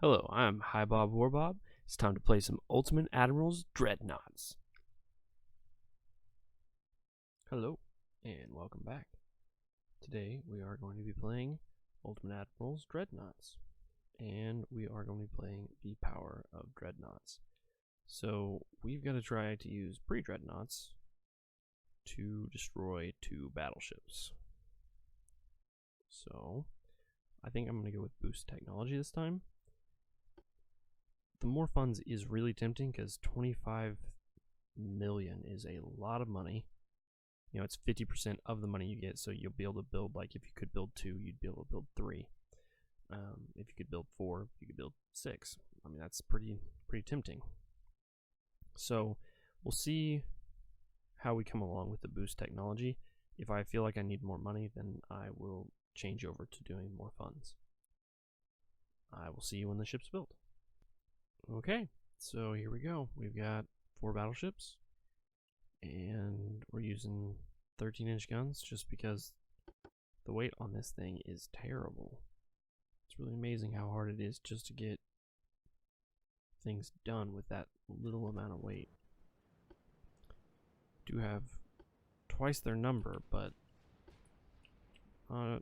Hello, I'm Hi Bob Warbob. It's time to play some Ultimate Admiral's Dreadnoughts. Hello, and welcome back. Today we are going to be playing Ultimate Admiral's Dreadnoughts, and we are going to be playing the power of Dreadnoughts. So we've got to try to use pre-Dreadnoughts to destroy 2 battleships. So I think I'm going to go with boost technology this time. The more funds is really tempting because 25 million is a lot of money. You know, it's 50% of the money you get, so you'll be able to build, like, if you could build 2, you'd be able to build 3. If you could build 4, you could build 6. I mean, that's pretty tempting. So we'll see how we come along with the boost technology. If I feel like I need more money, then I will change over to doing more funds. I will see you when the ship's built. Okay, so here we go. We've got 4 battleships, and we're using 13-inch guns just because the weight on this thing is terrible. It's really amazing how hard it is just to get things done with that little amount of weight. Do have twice their number, but not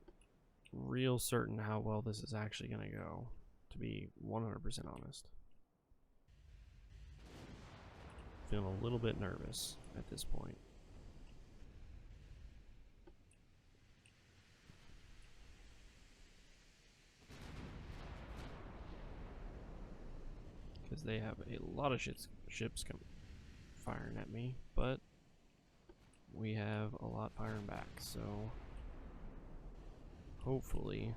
real certain how well this is actually going to go, to be 100% honest. Feeling a little bit nervous at this point. Because they have a lot of ships firing at me, but we have a lot firing back, so hopefully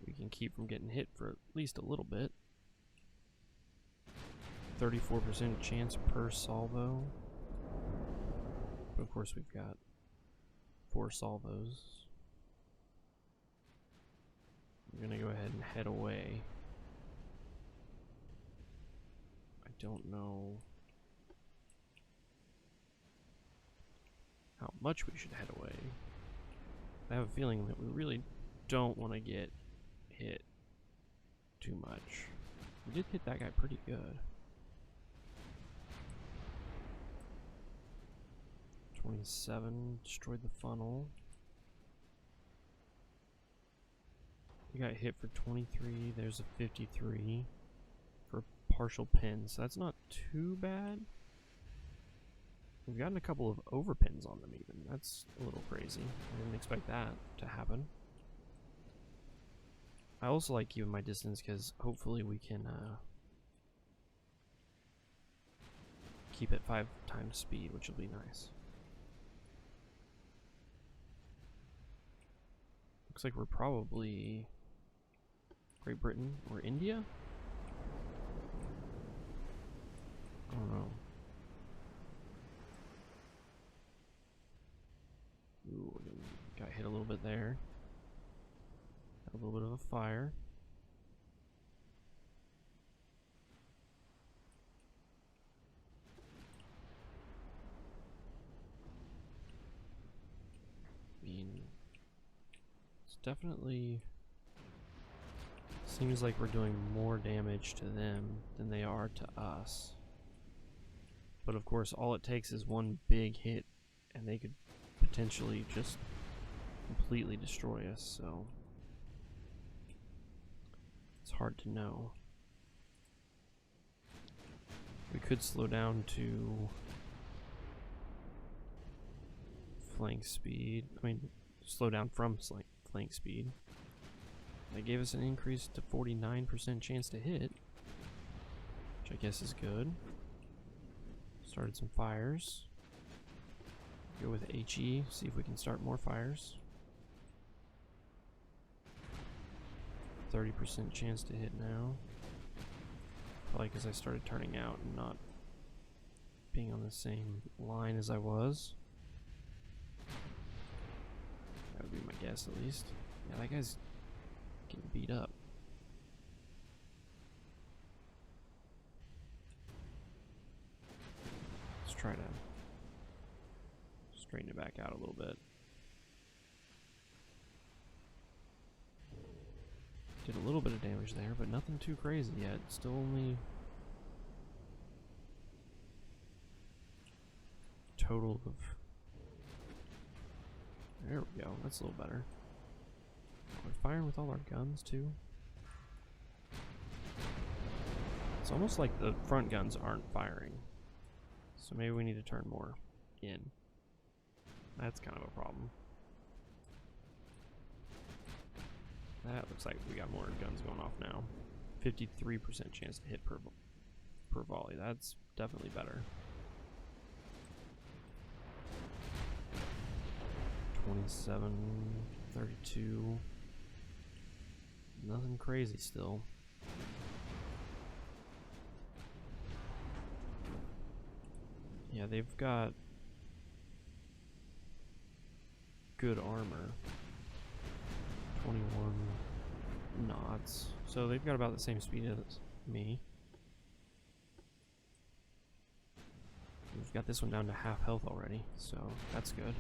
we can keep from getting hit for at least a little bit. 34% chance per salvo. But of course we've got 4 salvos. I'm gonna go ahead and head away. I don't know how much we should head away. I have a feeling that we really don't want to get hit too much. We did hit that guy pretty good. 27 destroyed the funnel. We got hit for 23. There's a 53 for partial pins. So that's not too bad. We've gotten a couple of overpins on them even. That's a little crazy. I didn't expect that to happen. I also like keeping my distance because hopefully we can keep it 5 times speed, which will be nice. Looks like we're probably Great Britain or India? I don't know. Ooh, got hit a little bit there. Got a little bit of a fire. I mean, it's definitely seems like we're doing more damage to them than they are to us. But of course, all it takes is one big hit and they could potentially just completely destroy us, so it's hard to know. We could slow down to flank speed. I mean, slow down from flank speed. They gave us an increase to 49% chance to hit, which I guess is good. Started some fires. Go with HE, see if we can start more fires. 30% chance to hit now. Probably because I started turning out and not being on the same line as I was. That would be my guess, at least. Yeah, that guy's getting beat up. Let's try to straighten it back out a little bit. Did a little bit of damage there, but nothing too crazy yet. Still only total of... There we go. That's a little better. We're firing with all our guns too. It's almost like the front guns aren't firing. So maybe we need to turn more in. That's kind of a problem. That looks like we got more guns going off now. 53% chance to hit per volley. That's definitely better. 27, 32. Nothing crazy still. Yeah, they've got good armor. 21 knots. So they've got about the same speed as me. We've got this one down to half health already, so that's good.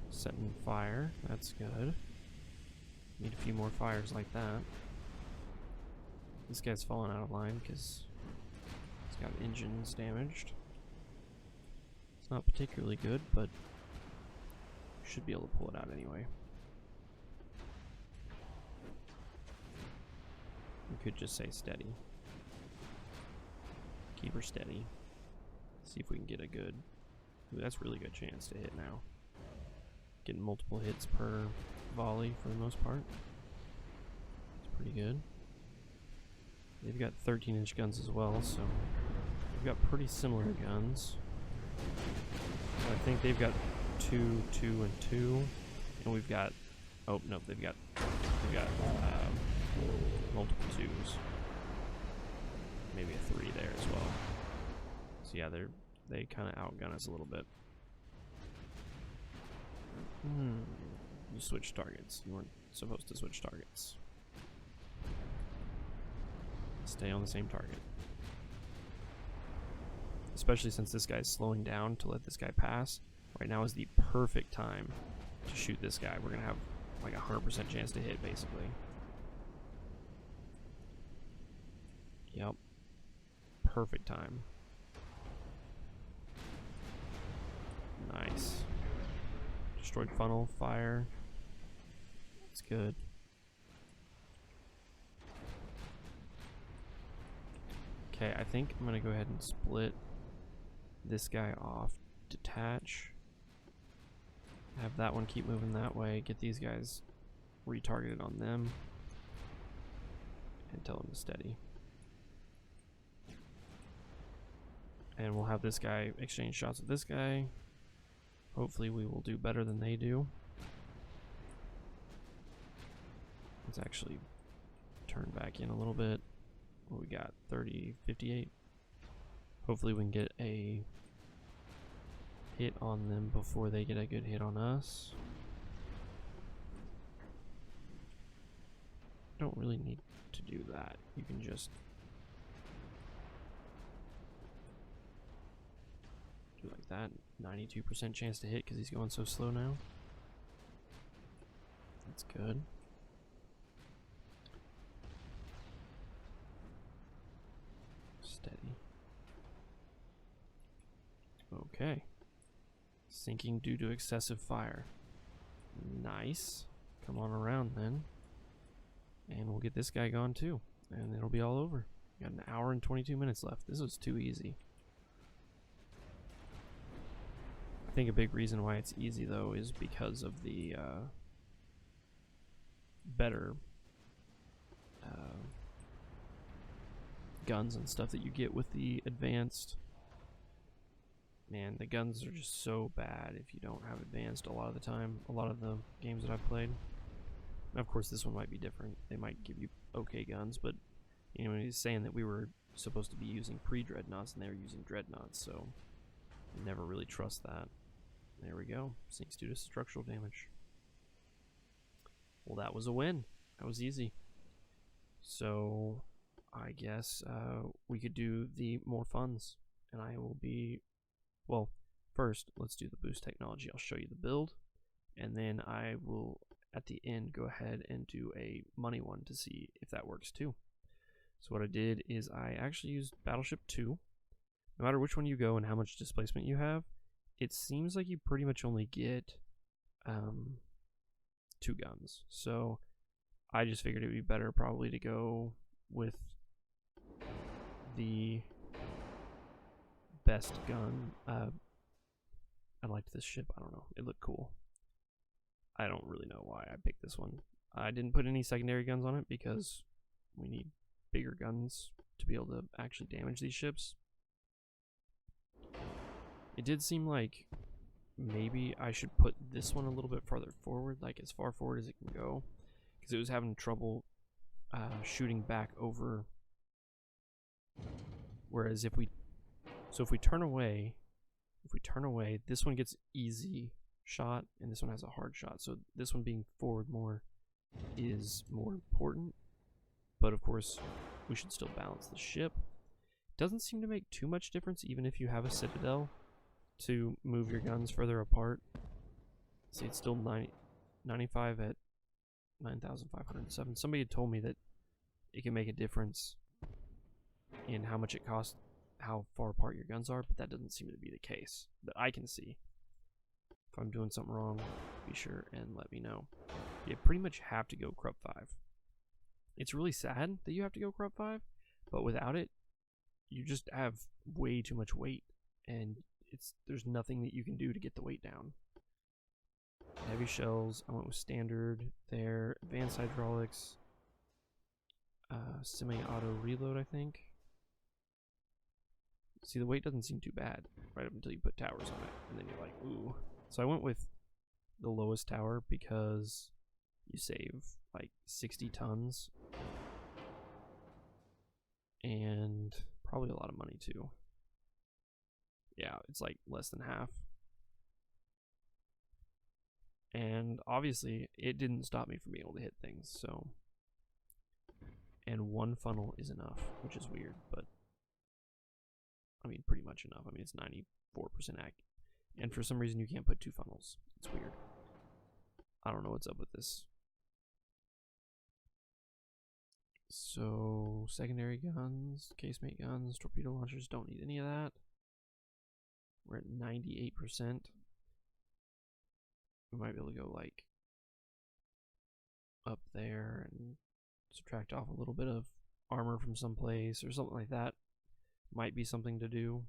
Setting fire, that's good. Need a few more fires like that. This guy's falling out of line because he's got engines damaged. It's not particularly good, but should be able to pull it out anyway. We could just say steady. Keep her steady. See if we can get a good... Ooh, that's a really good chance to hit now. Getting multiple hits per volley for the most part. It's pretty good. They've got 13-inch guns as well, so we've got pretty similar guns. I think they've got 2, 2, and 2, and we've got... Oh no, they've got multiple 2s. Maybe a 3 there as well. So yeah, they kind of outgun us a little bit. You switched targets. You weren't supposed to switch targets. Stay on the same target. Especially since this guy's slowing down to let this guy pass. Right now is the perfect time to shoot this guy. We're gonna have like a 100% chance to hit, basically. Yep. Perfect time. Nice. Destroyed funnel, fire. That's good. Okay, I think I'm gonna go ahead and split this guy off. Detach. Have that one keep moving that way. Get these guys retargeted on them. And tell them to steady. And we'll have this guy exchange shots with this guy. Hopefully we will do better than they do. Let's actually turn back in a little bit. What we got? 30, 58. Hopefully we can get a hit on them before they get a good hit on us. Don't really need to do that. You can just do like that. 92% chance to hit because he's going so slow now. That's good. Steady. Okay. Sinking due to excessive fire. Nice. Come on around then. And we'll get this guy gone too. And it'll be all over. Got an hour and 22 minutes left. This was too easy. I think a big reason why it's easy though is because of the better guns and stuff that you get with the advanced. Man, the guns are just so bad if you don't have advanced a lot of the time. A lot of the games that I've played. And of course this one might be different. They might give you okay guns, but you know, he's saying that we were supposed to be using pre-Dreadnoughts and they were using Dreadnoughts, so you never really trust that. There we go. Sinks due to structural damage. Well, that was a win. That was easy. So I guess we could do the more funds, and I will be... Well, first, let's do the boost technology. I'll show you the build, and then I will at the end go ahead and do a money one to see if that works too. So what I did is I actually used Battleship 2. No matter which one you go and how much displacement you have, it seems like you pretty much only get 2 guns. So I just figured it would be better probably to go with the best gun. I liked this ship. I don't know. It looked cool. I don't really know why I picked this one. I didn't put any secondary guns on it because we need bigger guns to be able to actually damage these ships. It did seem like maybe I should put this one a little bit farther forward, like as far forward as it can go, because it was having trouble shooting back over. Whereas if we turn away, this one gets easy shot and this one has a hard shot. So this one being forward more is more important, but of course we should still balance the ship. Doesn't seem to make too much difference even if you have a citadel to move your guns further apart. See, it's still 95 at 9,507. Somebody had told me that it can make a difference in how much it costs, how far apart your guns are, but that doesn't seem to be the case that I can see. If I'm doing something wrong, be sure and let me know. You pretty much have to go Krupp 5. It's really sad that you have to go Krupp 5, but without it, you just have way too much weight, and there's nothing that you can do to get the weight down. Heavy shells, I went with standard there. Advanced hydraulics, semi-auto reload, I think. See, the weight doesn't seem too bad right up until you put towers on it, and then you're like, ooh. So I went with the lowest tower because you save like 60 tons and probably a lot of money too. Yeah, it's like less than half. And obviously it didn't stop me from being able to hit things, so. And one funnel is enough, which is weird, but I mean pretty much enough. I mean it's 94% accurate. And for some reason you can't put 2 funnels. It's weird. I don't know what's up with this. So secondary guns, casemate guns, torpedo launchers, don't need any of that. We're at 98%. We might be able to go like up there and subtract off a little bit of armor from someplace or something like that. Might be something to do.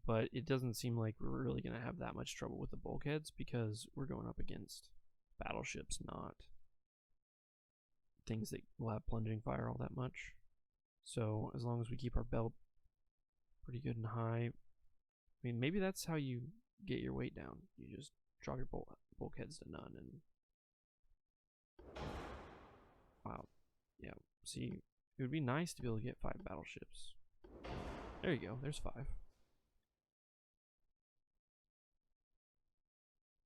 But it doesn't seem like we're really going to have that much trouble with the bulkheads because we're going up against battleships, not things that will have plunging fire all that much. So as long as we keep our belt pretty good and high, I mean, maybe that's how you get your weight down. You just drop your bulkheads to none and... Wow. Yeah, see, it would be nice to be able to get 5 battleships. There you go, there's 5.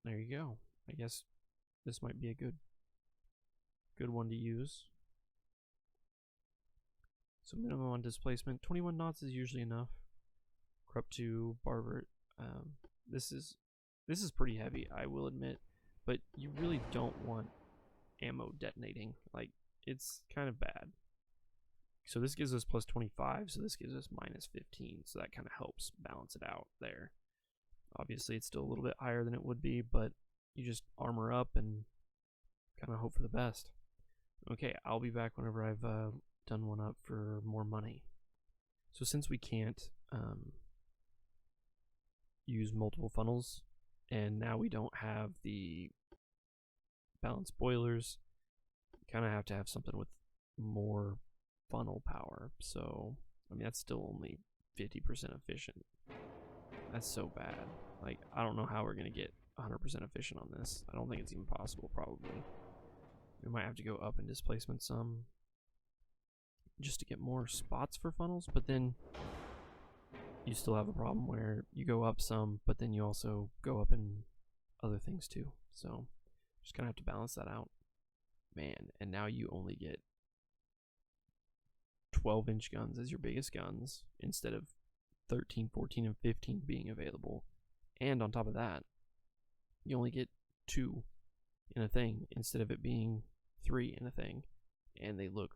There you go. I guess this might be a good one to use. So minimum on displacement, 21 knots is usually enough. Krupp 2, Barbert. This is pretty heavy, I will admit, but you really don't want ammo detonating. Like, it's kind of bad. So this gives us plus 25, so this gives us minus 15, so that kind of helps balance it out there. Obviously, it's still a little bit higher than it would be, but you just armor up and kind of hope for the best. Okay, I'll be back whenever I've done one up for more money. So since we can't use multiple funnels, and now we don't have the balanced boilers, you kind of have to have something with more funnel power. So, I mean, that's still only 50% efficient. That's so bad. Like, I don't know how we're going to get 100% efficient on this. I don't think it's even possible, probably. We might have to go up in displacement some just to get more spots for funnels, but then you still have a problem where you go up some, but then you also go up in other things too. So, just going to have to balance that out. Man, and now you only get 12-inch guns as your biggest guns instead of 13, 14, and 15 being available. And on top of that, you only get 2 in a thing instead of it being 3 in a thing. And they look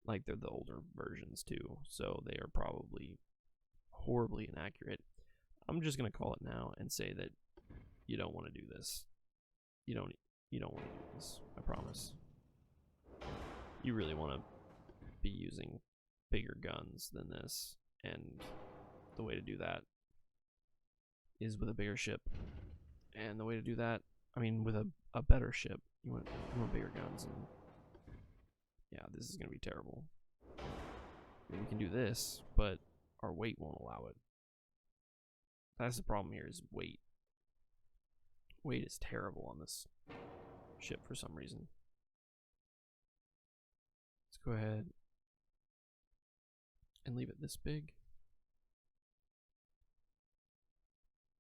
like they're the older versions too, so they are probably horribly inaccurate. I'm just gonna call it now and say that you don't want to do this. You don't want to do this. I promise. You really want to be using bigger guns than this, and the way to do that is with a bigger ship. And the way to do that, I mean, with a better ship, you want bigger guns. And yeah, this is gonna be terrible. I mean, we can do this, but our weight won't allow it. That's the problem here, is weight. Weight is terrible on this ship for some reason. Let's go ahead and leave it this big.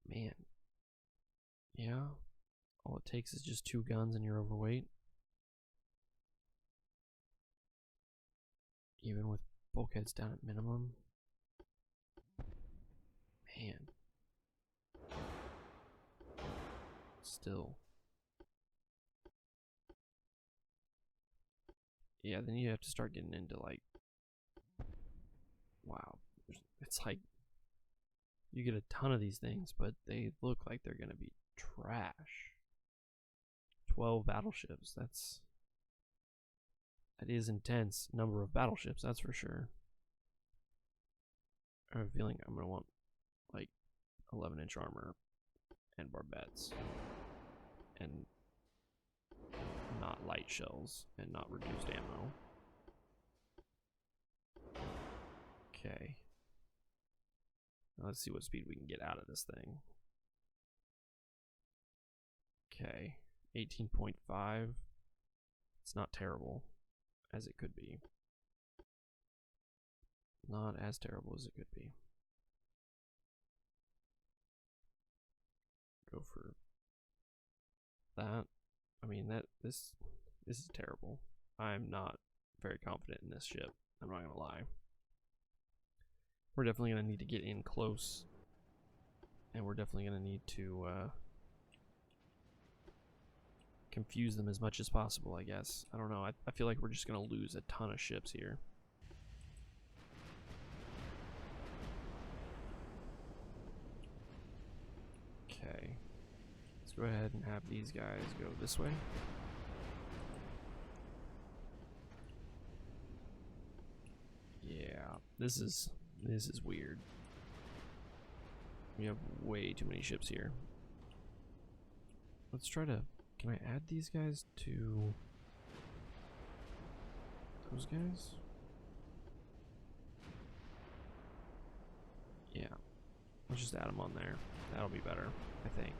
Man. Yeah. All it takes is just 2 guns and you're overweight. Even with bulkheads down at minimum. Man. Still. Yeah, then you have to start getting into like, wow, it's like you get a ton of these things, but they look like they're gonna be trash. 12 battleships, that is intense number of battleships, that's for sure. I have a feeling I'm gonna want like 11-inch armor and barbettes and not light shells and not reduced ammo. Okay. Now let's see what speed we can get out of this thing. Okay. 18.5. It's not terrible as it could be. Not as terrible as it could be. Go for that. I mean, this is terrible. I'm not very confident in this ship. I'm not gonna lie. We're definitely gonna need to get in close, and we're definitely gonna need to confuse them as much as possible, I guess. I don't know. I feel like we're just gonna lose a ton of ships here. Okay. Let's go ahead and have these guys go this way. Yeah, this is weird. We have way too many ships here. Let's try to, can I add these guys to those guys? Yeah, let's just add them on there. That'll be better, I think.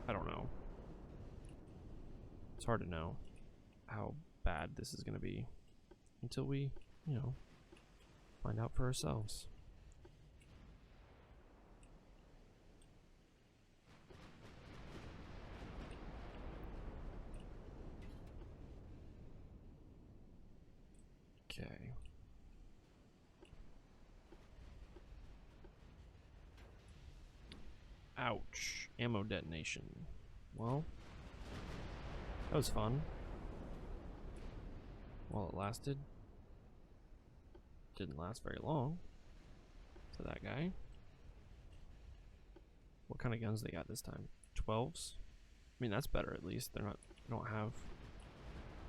I don't know. It's hard to know how bad this is going to be until we, you know, find out for ourselves. Okay. Ouch. Ammo detonation. Well, that was fun. While it lasted. Didn't last very long. To that guy. What kind of guns they got this time? 12s? I mean, that's better at least. They don't have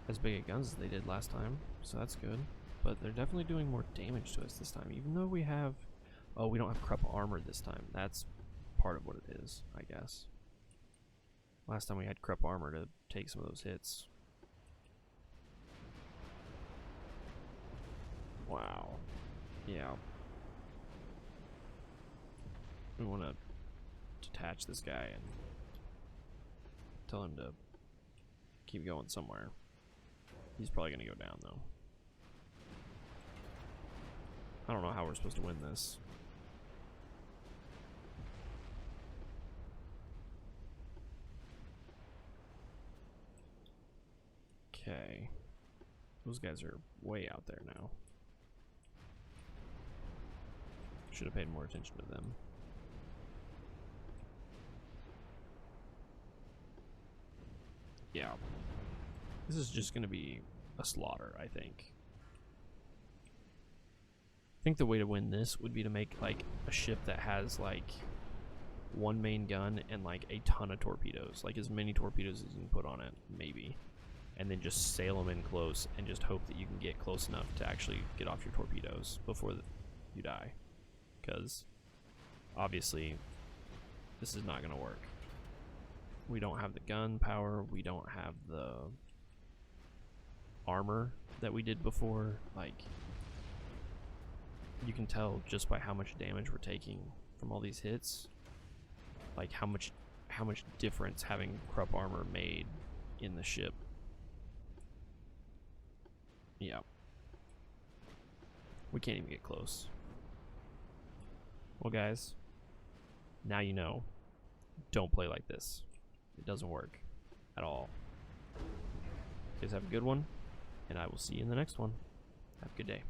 as big a guns as they did last time, so that's good. But they're definitely doing more damage to us this time, even though we have... Oh, we don't have Krupp armor this time. That's part of what it is, I guess. Last time we had Krupp armor to take some of those hits. Wow. Yeah. We want to detach this guy and tell him to keep going somewhere. He's probably going to go down, though. I don't know how we're supposed to win this. Okay. Those guys are way out there now. Should have paid more attention to them. Yeah. This is just going to be a slaughter, I think. I think the way to win this would be to make, like, a ship that has, like, one main gun and, like, a ton of torpedoes. Like, as many torpedoes as you can put on it, maybe. And then just sail them in close and just hope that you can get close enough to actually get off your torpedoes before you die. Because, obviously, this is not going to work. We don't have the gun power. We don't have the armor that we did before. Like, you can tell just by how much damage we're taking from all these hits, like how much difference having Krupp armor made in the ship. Yeah, we can't even get close. Well, guys, now you know. Don't play like this. It doesn't work at all. You guys have a good one, and I will see you in the next one. Have a good day.